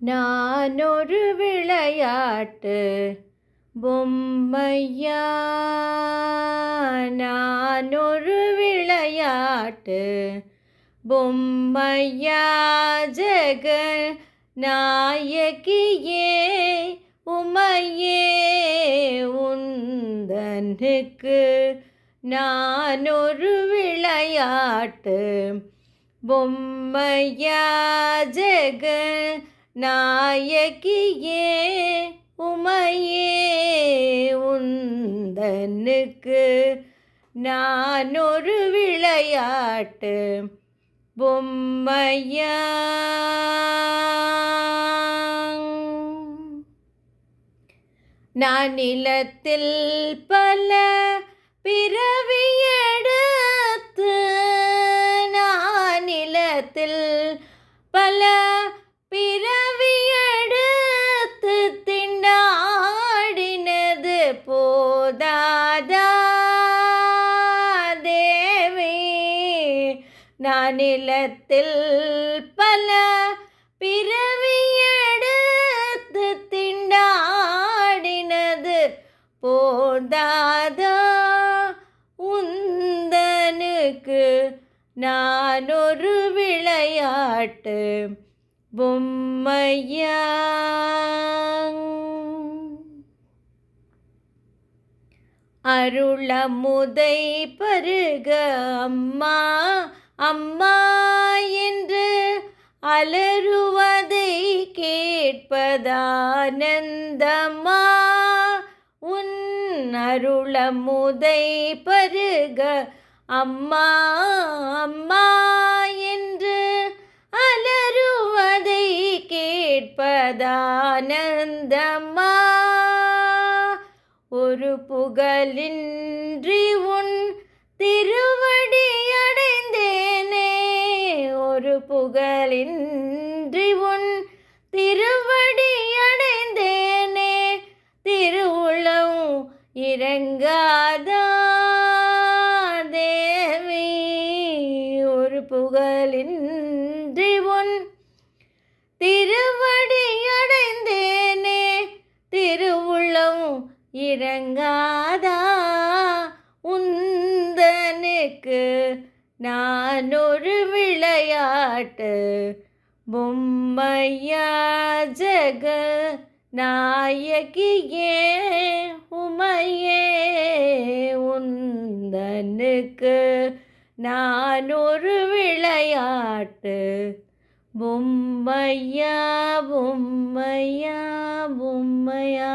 நானொரு விளையாட்டு பொம்மையா, நானொரு விளையாட்டு பொம்மையா, ஜெக நாயகியே உமையே உந்தனுக்கு நானொரு விளையாட்டு பொம்மையா, ஜெக நாயகியே உமையே உந்தனுக்கு நானொரு விளையாட்டு பொம்மையா. நான் நிலத்தில் பல பிறவி எடுத்து, நான் நிலத்தில் பல பிறவி எடுத்து திண்டாடினது போதாதா தேவி, நான் நிலத்தில் பல பிறவி எடுத்து திண்டாடினது போதாதா உந்தனுக்கு நானொரு விளையாட்டு பொம்மையா. அருளமுதை பருக அம்மா அம்மா என்று அலறுவதை கேட்பதானந்தமா, உன் அருளமுதை பருக அம்மா அம்மா என்று அலறுவதை கேட்பதானந்தமா, ஒரு புகழின்றி உன் திருவடி அடைந்தேனே, ஒரு புகழின்றி உன் திருவடி அடைந்தேனே, திருவுளம் இறங்காதா தேவி, ஒரு புகழின்றி உன் திருவடி அடைந்தேனே, திருவுளம் இறங்காதா உந்தனுக்கு நானொரு விளையாட்டு பொம்மையா, ஜெக நாயகியே உமையே உந்தனுக்கு நானொரு விளையாட்டு பொம்மையா பொம்மையா பொம்மையா.